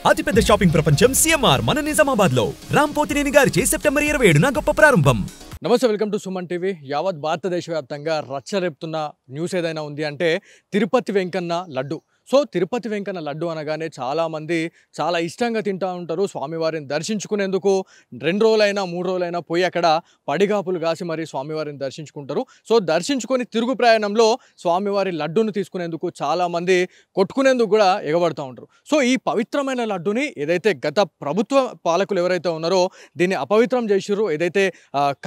అతిపెద్ద షాపింగ్ ప్రపంచం సిఎంఆర్ మన నిజామాబాద్ లో రాంపోతినేని గారిచే సెప్టెంబర్ 27న గొప్ప ప్రారంభం. నమస్తే, వెల్కమ్ టు సుమన్ టీవీ. యావత్ భారతదేశ వ్యాప్తంగా రచ్చరేపుతున్న న్యూస్ ఏదైనా ఉంది అంటే తిరుపతి వెంకన్న లడ్డు. సో తిరుపతి వెంకన్న లడ్డు అనగానే చాలామంది చాలా ఇష్టంగా తింటూ ఉంటారు. స్వామివారిని దర్శించుకునేందుకు 2 రోజులైనా 3 రోజులైనా పోయి అక్కడ పడిగాపులు కాసి మరి స్వామివారిని దర్శించుకుంటారు. సో దర్శించుకొని తిరుగు ప్రయాణంలో స్వామివారి లడ్డును తీసుకునేందుకు చాలామంది కొట్టుకునేందుకు కూడా ఎగబడుతూ ఉంటారు. సో ఈ పవిత్రమైన లడ్డుని ఏదైతే గత ప్రభుత్వ పాలకులు ఎవరైతే ఉన్నారో దీన్ని అపవిత్రం చేసిర్రు, ఏదైతే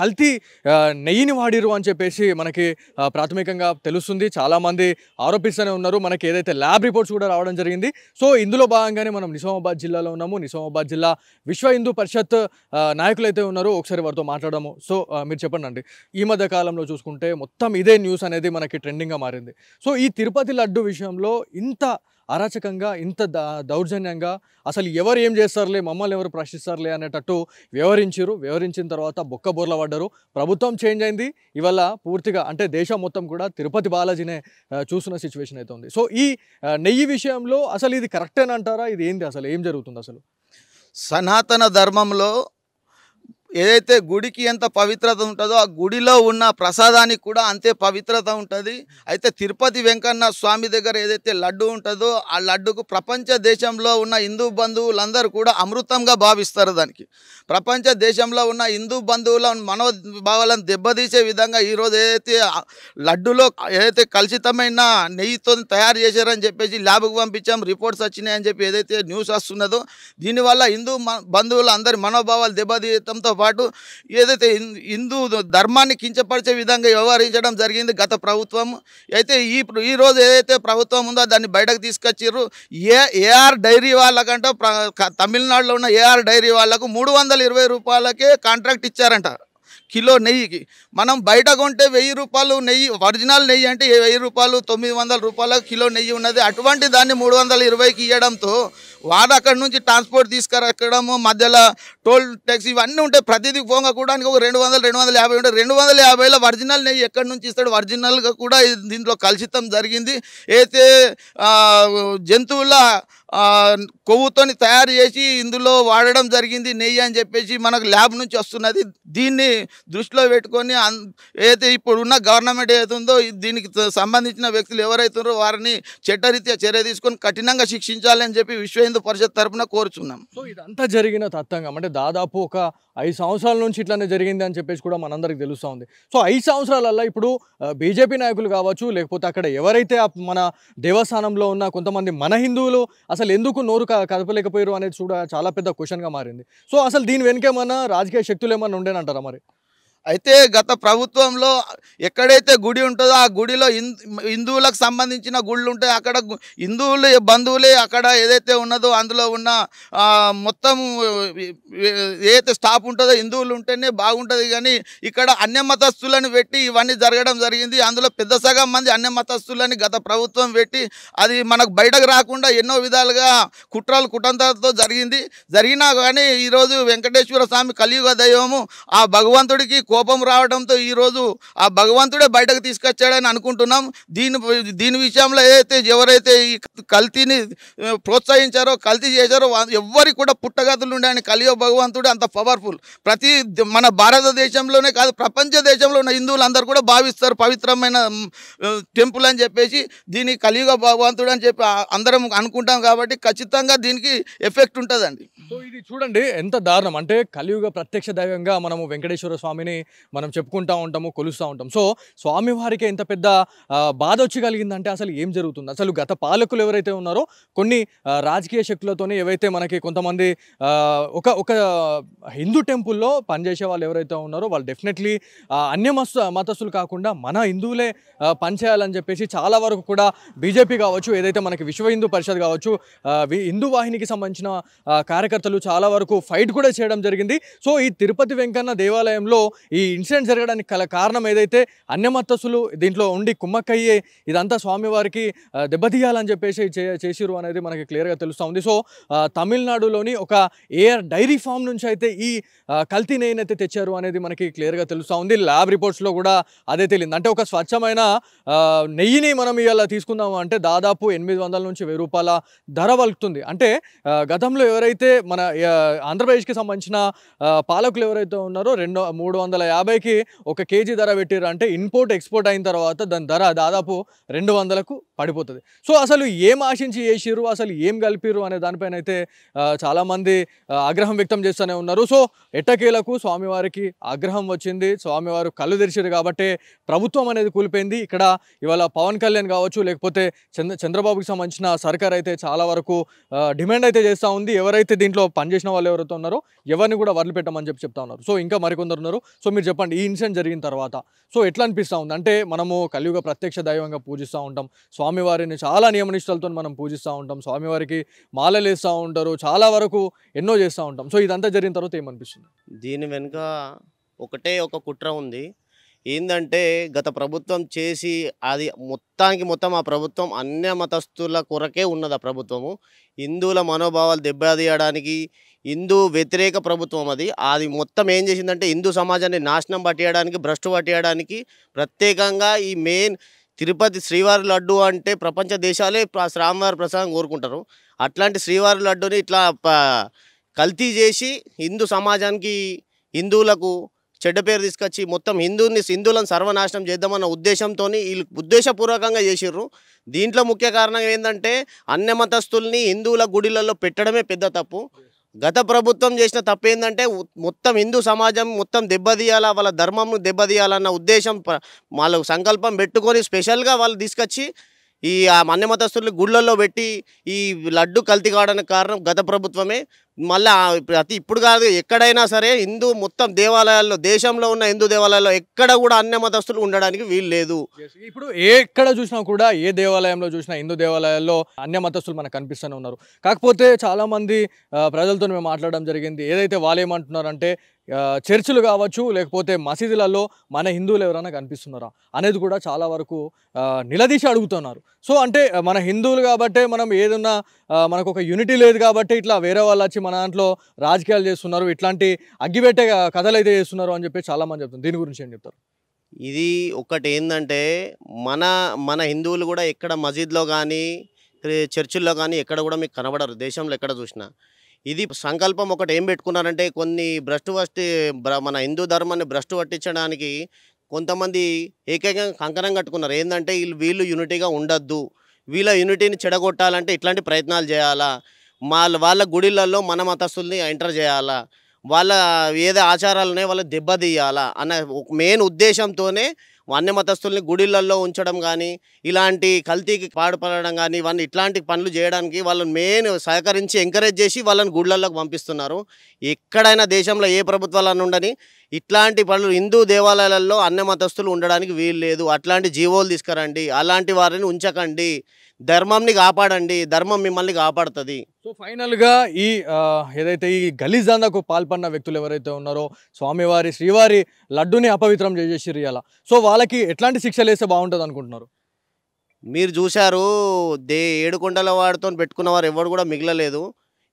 కల్తీ నెయ్యిని వాడిరు అని చెప్పేసి మనకి ప్రాథమికంగా తెలుస్తుంది. చాలామంది ఆరోపిస్తూనే ఉన్నారు. మనకి ఏదైతే ల్యాబ్ రిపోర్ట్స్ కూడా రావడం జరిగింది. సో ఇందులో భాగంగానే మనం నిజామాబాద్ జిల్లాలో ఉన్నాము. నిజామాబాద్ జిల్లా విశ్వ హిందూ పరిషత్ నాయకులు అయితే ఉన్నారో ఒకసారి వారితో మాట్లాడము. సో మీరు చెప్పండి అండి, ఈ మధ్య కాలంలో చూసుకుంటే మొత్తం ఇదే న్యూస్ అనేది మనకి ట్రెండింగ్గా మారింది. సో ఈ తిరుపతి లడ్డు విషయంలో ఇంత అరాచకంగా, ఇంత దౌర్జన్యంగా అసలు ఎవరు ఏం చేస్తారులే, మమ్మల్ని ఎవరు ప్రశ్నిస్తారులే అనేటట్టు వివరించిన తర్వాత బొక్కబోర్ల పడ్డారు. ప్రభుత్వం చేంజ్ అయింది. ఇవాళ పూర్తిగా అంటే దేశం మొత్తం కూడా తిరుపతి బాలాజీనే చూస్తున్న సిచ్యువేషన్ అయితే ఉంది. సో ఈ నెయ్యి విషయంలో అసలు ఇది కరెక్టేనంటారా? ఇది ఏంది, అసలు ఏం జరుగుతుంది? అసలు సనాతన ధర్మంలో ఏదైతే గుడికి ఎంత పవిత్రత ఉంటుందో ఆ గుడిలో ఉన్న ప్రసాదానికి కూడా అంతే పవిత్రత ఉంటుంది. అయితే తిరుపతి వెంకన్న స్వామి దగ్గర ఏదైతే లడ్డు ఉంటుందో ఆ లడ్డుకు ప్రపంచ దేశంలో ఉన్న హిందూ బంధువులందరూ కూడా అమృతంగా భావిస్తారు. దానికి ప్రపంచ దేశంలో ఉన్న హిందూ బంధువుల మనోభావాలను దెబ్బతీసే విధంగా ఈరోజు ఏదైతే లడ్డులో ఏదైతే కలుషితమైన నెయ్యితో తయారు చేశారని చెప్పేసి ల్యాబ్కు పంపించాం, రిపోర్ట్స్ వచ్చినాయని చెప్పి ఏదైతే న్యూస్ వస్తున్నదో దీనివల్ల హిందూ బంధువులు అందరి మనోభావాలు దెబ్బతీయడంతో పాటు ఏదైతే హిందూ ధర్మాన్ని కించపరిచే విధంగా వ్యవహరించడం జరిగింది గత ప్రభుత్వం. అయితే ఈరోజు ఏదైతే ప్రభుత్వం ఉందో దాన్ని బయటకు తీసుకొచ్చిర్రు. ఏఆర్ డైరీ వాళ్ళకంటే తమిళనాడులో ఉన్న ఏఆర్ డైరీ వాళ్ళకు 320 రూపాయలకే కాంట్రాక్ట్ ఇచ్చారంట కిలో నెయ్యికి. మనం బయట కొంటే 1000 రూపాయలు నెయ్యి, ఒరిజినల్ నెయ్యి అంటే 1000 రూపాయలు 900 రూపాయలకు కిలో నెయ్యి ఉన్నది. అటువంటి దాన్ని 320కి ఇవ్వడంతో వాడు అక్కడి నుంచి ట్రాన్స్పోర్ట్ తీసుకురావడము, మధ్యలో టోల్ ట్యాక్స్ ఇవన్నీ ఉంటాయి. ప్రతిదీ పోగకూడానికి ఒక 200-250 ఉంటాయి. 250లో ఒరిజినల్ నెయ్యి ఎక్కడి నుంచి ఇస్తాడు? ఒరిజినల్గా కూడా దీంట్లో కలుషితం జరిగింది. అయితే జంతువుల కొవ్వుతోని తయారు చేసి ఇందులో వాడడం జరిగింది నెయ్యి అని చెప్పేసి మనకు ల్యాబ్ నుంచి వస్తున్నది. దీన్ని దృష్టిలో పెట్టుకొని ఏదైతే ఇప్పుడు ఉన్న గవర్నమెంట్ ఏదైతే ఉందో దీనికి సంబంధించిన వ్యక్తులు ఎవరైతే ఉన్నారో వారిని చట్టరీత్యా చర్య తీసుకొని కఠినంగా శిక్షించాలని చెప్పి విశ్వ హిందూ పరిషత్ తరఫున కోరుచున్నాం. సో ఇదంతా జరిగిన తత్వంగా అంటే దాదాపు ఒక 5 సంవత్సరాల నుంచి ఇట్లానే జరిగింది అని చెప్పేసి కూడా మనందరికి తెలుస్తూ ఉంది. సో 5 సంవత్సరాలల్లో ఇప్పుడు బీజేపీ నాయకులు కావచ్చు, లేకపోతే అక్కడ ఎవరైతే మన దేవస్థానంలో ఉన్న కొంతమంది మన హిందువులు అసలు ఎందుకు నోరు కదపలేకపోయారు అనేది కూడా చాలా పెద్ద క్వశ్చన్గా మారింది. సో అసలు దీని వెనుకేమన్నా రాజకీయ శక్తులు ఏమన్నా ఉండేనంటారా మరి? అయితే గత ప్రభుత్వంలో ఎక్కడైతే గుడి ఉంటుందో ఆ గుడిలో హిందువులకు సంబంధించిన గుళ్ళు ఉంటాయి. అక్కడ హిందువులు బంధువులే అక్కడ ఏదైతే ఉన్నదో అందులో ఉన్న మొత్తం ఏదైతే స్టాఫ్ ఉంటుందో హిందువులు ఉంటేనే బాగుంటుంది. కానీ ఇక్కడ అన్యమతస్తులను పెట్టి ఇవన్నీ జరగడం జరిగింది. అందులో పెద్ద సగం మంది అన్యమతస్తులని గత ప్రభుత్వం పెట్టి అది మనకు బయటకు రాకుండా ఎన్నో విధాలుగా కుట్రలతో జరిగినా కానీ ఈరోజు వెంకటేశ్వర స్వామి కలియుగ దైవము ఆ భగవంతుడికి కోపం రావడంతో ఈరోజు ఆ భగవంతుడే బయటకు తీసుకొచ్చాడని అనుకుంటున్నాం. దీని విషయంలో ఎవరైతే ఈ కల్తీని ప్రోత్సహించారో, కల్తీ చేశారో ఎవ్వరికి కూడా పుట్టగతులు ఉండే కలియుగ భగవంతుడు అంత పవర్ఫుల్. మన భారతదేశంలోనే కాదు ప్రపంచ దేశంలో ఉన్న హిందువులందరూ కూడా భావిస్తారు పవిత్రమైన టెంపుల్ అని చెప్పేసి. దీని కలియుగ భగవంతుడు అని చెప్పి అందరం అనుకుంటాం కాబట్టి ఖచ్చితంగా దీనికి ఎఫెక్ట్ ఉంటుందండి. సో ఇది చూడండి ఎంత దారుణం అంటే కలియుగ ప్రత్యక్ష దైవంగా మనము వెంకటేశ్వర స్వామిని మనం చెప్పుకుంటూ ఉంటాము, కొలుస్తూ ఉంటాం. సో స్వామివారికి ఎంత పెద్ద బాధ వచ్చి కలిగిందంటే అసలు ఏం జరుగుతుంది? అసలు గత పాలకులు ఎవరైతే ఉన్నారో కొన్ని రాజకీయ శక్తులతోనే ఏవైతే మనకి కొంతమంది ఒక హిందూ టెంపుల్లో పనిచేసే వాళ్ళు ఎవరైతే ఉన్నారో వాళ్ళు డెఫినెట్లీ మతస్థులు కాకుండా మన హిందువులే పనిచేయాలని చెప్పేసి చాలా వరకు కూడా బీజేపీ కావచ్చు, ఏదైతే మనకి విశ్వ హిందూ పరిషత్ కావచ్చు, హిందూ వాహినికి సంబంధించిన కార్యకర్తలు చాలా వరకు ఫైట్ కూడా చేయడం జరిగింది. సో ఈ తిరుపతి వెంకన్న దేవాలయంలో ఈ ఇన్సిడెంట్ జరగడానికి కారణం ఏదైతే అన్యమతస్తులు దీంట్లో ఉండి కుమ్మక్కయ్యే ఇదంతా స్వామివారికి దెబ్బతీయాలని చెప్పేసి చేసిరు అనేది మనకి క్లియర్గా తెలుస్తూ ఉంది. సో తమిళనాడులోని ఒక ఏఆర్ డైరీ ఫామ్ నుంచి అయితే ఈ కల్తీ నెయ్యిని అయితే తెచ్చారు అనేది మనకి క్లియర్గా తెలుస్తూ ఉంది. ల్యాబ్ రిపోర్ట్స్లో కూడా అదే తెలియదు. అంటే ఒక స్వచ్ఛమైన నెయ్యిని మనం ఇవాళ తీసుకుందాము అంటే దాదాపు 800 నుంచి 1000 రూపాయల ధర వలుకుతుంది. అంటే గతంలో ఎవరైతే మన ఆంధ్రప్రదేశ్కి సంబంధించిన పాలకులు ఎవరైతే ఉన్నారో 350కి ఒక కేజీ ధర పెట్టారు. అంటే ఇంపోర్ట్ ఎక్స్పోర్ట్ అయిన తర్వాత దాని ధర దాదాపు 200కు పడిపోతుంది. సో అసలు ఏం ఆశించి చేసిర్రు, అసలు ఏం కలిపిర్రు అనే దానిపైన అయితే చాలామంది ఆగ్రహం వ్యక్తం చేస్తూనే ఉన్నారు. సో ఎట్టకేలకు స్వామివారికి ఆగ్రహం వచ్చింది, స్వామివారు కళ్ళు తెరిచారు కాబట్టి ప్రభుత్వం అనేది కూలిపోయింది. ఇక్కడ ఇవాళ పవన్ కళ్యాణ్ కావచ్చు, లేకపోతే చంద్రబాబుకి సంబంధించిన సర్కార్ అయితే చాలా వరకు డిమాండ్ అయితే చేస్తూ ఉంది. ఎవరైతే దీంట్లో పనిచేసిన వాళ్ళు ఎవరైతే ఉన్నారో ఎవరిని కూడా వదిలిపెట్టమని చెప్తా ఉన్నారు. సో ఇంకా మరికొందరు ఉన్నారు. సో మీరు చెప్పండి, ఈ ఇన్సిడెంట్ జరిగిన తర్వాత సో ఎట్లా అనిపిస్తూ ఉంది? అంటే మనము కలియుగ ప్రత్యక్ష దైవంగా పూజిస్తూ ఉంటాం, స్వామివారిని చాలా నియమనిష్టలతో మనం పూజిస్తూ ఉంటాం, స్వామివారికి మాలలు వేస్తూ ఉంటారు, చాలా వరకు ఎన్నో చేస్తూ ఉంటాం. సో ఇదంతా జరిగిన తర్వాత ఏమనిపిస్తుంది? దీని వెనుక ఒకటే ఒక కుట్ర ఉంది. ఏందంటే గత ప్రభుత్వం చేసి అది మొత్తం ఆ ప్రభుత్వం అన్య మతస్థుల కొరకే ఉన్నది. ఆ ప్రభుత్వము హిందువుల మనోభావాలు దెబ్బతీయడానికి, హిందూ వ్యతిరేక ప్రభుత్వం అది. అది మొత్తం ఏం చేసిందంటే హిందూ సమాజాన్ని నాశనం పట్టేయడానికి, భ్రష్టు పట్టేయడానికి ప్రత్యేకంగా ఈ మెయిన్ తిరుపతి శ్రీవారి లడ్డు అంటే ప్రపంచ దేశాలే శ్రీవారి ప్రసాదం కోరుకుంటారు. అట్లాంటి శ్రీవారి లడ్డుని ఇట్లా కల్తీ చేసి హిందూ సమాజానికి, హిందువులకు చెడ్డ పేరు తీసుకొచ్చి మొత్తం హిందువులను సర్వనాశనం చేద్దామన్న ఉద్దేశంతో వీళ్ళు ఉద్దేశపూర్వకంగా చేసిర్రు. దీంట్లో ముఖ్య కారణం ఏంటంటే అన్య మతస్థుల్ని హిందువుల గుడిలలో పెట్టడమే పెద్ద తప్పు. గత ప్రభుత్వం చేసిన తప్పు ఏంటంటే మొత్తం హిందూ సమాజం మొత్తం దెబ్బతీయాలా, వాళ్ళ ధర్మంను దెబ్బతీయాలన్న ఉద్దేశం వాళ్ళ సంకల్పం పెట్టుకొని స్పెషల్గా వాళ్ళు తీసుకొచ్చి ఈ అన్య మతస్థుల్ని గుళ్ళల్లో పెట్టి ఈ లడ్డు కల్తీ కావడానికి కారణం గత ప్రభుత్వమే. మళ్ళీ ఇప్పుడు కాదు, ఎక్కడైనా సరే హిందూ మొత్తం దేవాలయాల్లో, దేశంలో ఉన్న హిందూ దేవాలయాల్లో ఎక్కడ కూడా అన్య మతస్థులు ఉండడానికి వీలు లేదు. ఇప్పుడు ఎక్కడ చూసినా కూడా, ఏ దేవాలయంలో చూసినా హిందూ దేవాలయాల్లో అన్య మతస్థులు మనకు కనిపిస్తూనే ఉన్నారు. కాకపోతే చాలామంది ప్రజలతో మేము మాట్లాడడం జరిగింది. ఏదైతే వాళ్ళు ఏమంటున్నారంటే చర్చిలు కావచ్చు, లేకపోతే మసీదులలో మన హిందువులు ఎవరైనా కనిపిస్తున్నారా అనేది కూడా చాలా వరకు నిలదీసి అడుగుతున్నారు. సో అంటే మన హిందువులు కాబట్టే మనం ఏదన్నా మనకు ఒక యూనిటీ లేదు కాబట్టి ఇట్లా వేరే వాళ్ళు వచ్చి మన దాంట్లో రాజకీయాలు చేస్తున్నారు, ఇట్లాంటి అగ్గిపెట్టే కథలు అయితే చేస్తున్నారు అని చెప్పి చాలామంది చెప్తున్నారు. దీని గురించి ఏం చెప్తారు? ఇది ఒకటి ఏంటంటే మన హిందువులు కూడా ఎక్కడ మసీద్లో కానీ చర్చిల్లో కానీ ఎక్కడ కూడా మీకు కనబడరు, దేశంలో ఎక్కడ చూసినా. ఇది సంకల్పం ఒకటి ఏం పెట్టుకున్నారంటే కొన్ని మన హిందూ ధర్మాన్ని భ్రష్టు పట్టించడానికి కొంతమంది ఏకైకంగా కంకణం కట్టుకున్నారు. ఏంటంటే వీళ్ళు యూనిటీగా ఉండద్దు, వీళ్ళ యూనిటీని చెడగొట్టాలంటే ఇట్లాంటి ప్రయత్నాలు చేయాలా, వాళ్ళ గుడిలలో మన మతస్థుల్ని ఎంటర్ చేయాలా, వాళ్ళ ఏదో ఆచారాలు ఉన్నాయో వాళ్ళు దెబ్బతీయాలా అన్న మెయిన్ ఉద్దేశంతోనే అన్య మతస్థుల్ని గుడిలలో ఉంచడం కానీ, ఇలాంటి కల్తీకి పాడుపడడం కానీ, ఇట్లాంటి పనులు చేయడానికి వాళ్ళని మెయిన్ సహకరించి ఎంకరేజ్ చేసి వాళ్ళని గుళ్ళల్లోకి పంపిస్తున్నారు. ఎక్కడైనా దేశంలో ఏ ప్రభుత్వాలను ఉండని ఇట్లాంటి పనులు హిందూ దేవాలయాలలో అన్య మతస్థులు ఉండడానికి వీలు లేదు. అట్లాంటి జీవోలు తీసుకురండి, అలాంటి వారిని ఉంచకండి, ధర్మంని కాపాడండి, ధర్మం మిమ్మల్ని కాపాడుతుంది. సో ఫైనల్గా ఈ ఏదైతే ఈ గలీజాందకు పాల్పడిన వ్యక్తులు ఎవరైతే ఉన్నారో స్వామివారి శ్రీవారి లడ్డుని అపవిత్రం చేసేసిర్రు ఇలా. సో వాళ్ళకి ఎట్లాంటి శిక్షలు వేస్తే బాగుంటుంది అనుకుంటున్నారు? మీరు చూశారు, 7 కొండల వాడితో పెట్టుకున్న వారు ఎవరు కూడా మిగలలేదు.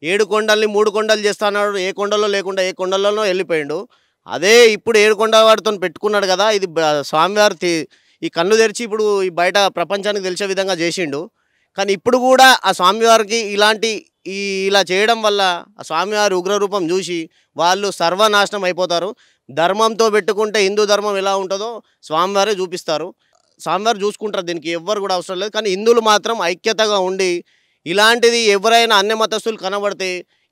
7 కొండల్ని 3 కొండలు చేస్తున్నాడు, ఏ కొండలో లేకుండా ఏ కొండలలో వెళ్ళిపోయాడు. అదే ఇప్పుడు 7 కొండల వాడితో పెట్టుకున్నాడు కదా, ఇది స్వామివారి ఈ కళ్ళు తెరిచి ఇప్పుడు ఈ బయట ప్రపంచానికి తెలిసే విధంగా చేసిండు. కానీ ఇప్పుడు కూడా ఆ స్వామివారికి ఇలా చేయడం వల్ల ఆ స్వామివారి ఉగ్రరూపం చూసి వాళ్ళు సర్వనాశనం అయిపోతారు. ధర్మంతో పెట్టుకుంటే హిందూ ధర్మం ఎలా ఉంటుందో స్వామివారే చూపిస్తారు, స్వామివారు చూసుకుంటారు. దీనికి ఎవ్వరు కూడా అవసరం లేదు. కానీ హిందువులు మాత్రం ఐక్యతగా ఉండి ఇలాంటిది ఎవరైనా అన్య మతస్థులు కనబడితే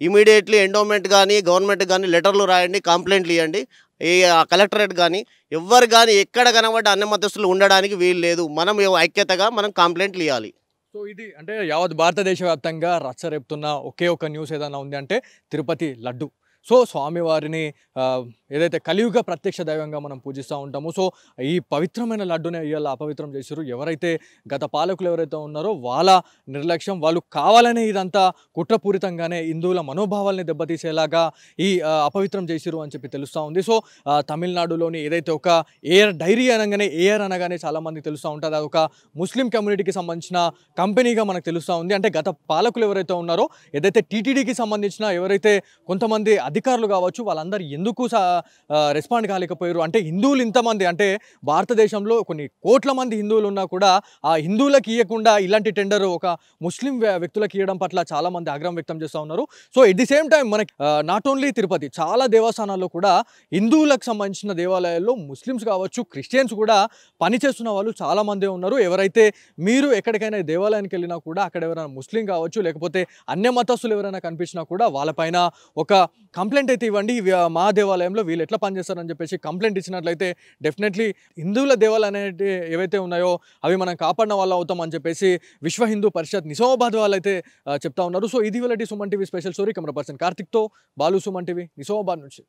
ఇమీడియట్లీ ఎండోమెంట్ కానీ గవర్నమెంట్ కానీ లెటర్లు రాయండి, కంప్లైంట్లు ఇవ్వండి. ఈ కలెక్టరేట్ కానీ ఎవ్వరు కానీ ఎక్కడ కనబడ్డ అన్య మతస్థులు ఉండడానికి వీలు లేదు. మనం ఐక్యతగా మనం కంప్లైంట్లు ఇవ్వాలి. సో ఇది అంటే యావత్ భారతదేశ వ్యాప్తంగా రచ్చ రేపుతున్న ఒకే ఒక న్యూస్ ఏదైనా ఉంది అంటే తిరుపతి లడ్డు. సో స్వామివారిని ఏదైతే కలియుగ ప్రత్యక్ష దైవంగా మనం పూజిస్తూ ఉంటామో, సో ఈ పవిత్రమైన లడ్డునే ఇవాళ అపవిత్రం చేశారు. ఎవరైతే గత పాలకులు ఎవరైతే ఉన్నారో వాళ్ళ నిర్లక్ష్యం, వాళ్ళు కావాలనే ఇదంతా కుట్రపూరితంగానే హిందువుల మనోభావాల్ని దెబ్బతీసేలాగా ఈ అపవిత్రం చేసిరు అని చెప్పి తెలుస్తూ ఉంది. సో తమిళనాడులోని ఏదైతే ఒక ఏఆర్ డైరీ అనగానే ఏఆర్ అనగానే చాలామంది తెలుస్తూ ఉంటుంది, అది ఒక ముస్లిం కమ్యూనిటీకి సంబంధించిన కంపెనీగా మనకు తెలుస్తూ ఉంది. అంటే గత పాలకులు ఎవరైతే ఉన్నారో, ఏదైతే టీటీడీకి సంబంధించిన ఎవరైతే కొంతమంది అధికారులు కావచ్చు, వాళ్ళందరూ ఎందుకు రెస్పాండ్ కాలేకపోయారు అంటే, హిందువులు ఇంతమంది అంటే భారతదేశంలో కొన్ని కోట్ల మంది హిందువులు ఉన్నా కూడా ఆ హిందువులకు ఇవ్వకుండా ఇలాంటి టెండర్ ఒక ముస్లిం వ్యక్తులకు ఇవ్వడం పట్ల చాలా మంది ఆగ్రహం వ్యక్తం చేస్తూ ఉన్నారు. So at the same time మనకి నాట్ ఓన్లీ తిరుపతి, చాలా దేవస్థానాల్లో కూడా హిందువులకు సంబంధించిన దేవాలయాల్లో ముస్లిమ్స్ కావచ్చు, క్రిస్టియన్స్ కూడా పనిచేస్తున్న వాళ్ళు చాలా మంది ఉన్నారు. ఎవరైతే మీరు ఎక్కడికైనా దేవాలయానికి వెళ్ళినా కూడా అక్కడ ఎవరైనా ముస్లిం కావచ్చు, లేకపోతే అన్య మతస్థులు ఎవరైనా కనిపించినా కూడా వాళ్ళపైన ఒక కంప్లైంట్ అయితే ఇవ్వండి, మా దేవాలయంలో వీళ్ళు ఎట్లా పనిచేస్తారని చెప్పేసి కంప్లైంట్ ఇచ్చినట్లయితే డెఫినెట్లీ హిందువుల దేవాలయాలు అనేవి ఏవైతే ఉన్నాయో అవి మనం కాపాడిన వాళ్ళు అవుతాం అని చెప్పేసి విశ్వ హిందూ పరిషత్ నిజామాబాద్ వాళ్ళు అయితే చెప్తా ఉన్నారు. సో ఇది వాళ్ళ Suman TV special story. Camera person కార్తిక్తో బాలు, సుమన్ టీవీ నిజామాబాద్ నుంచి.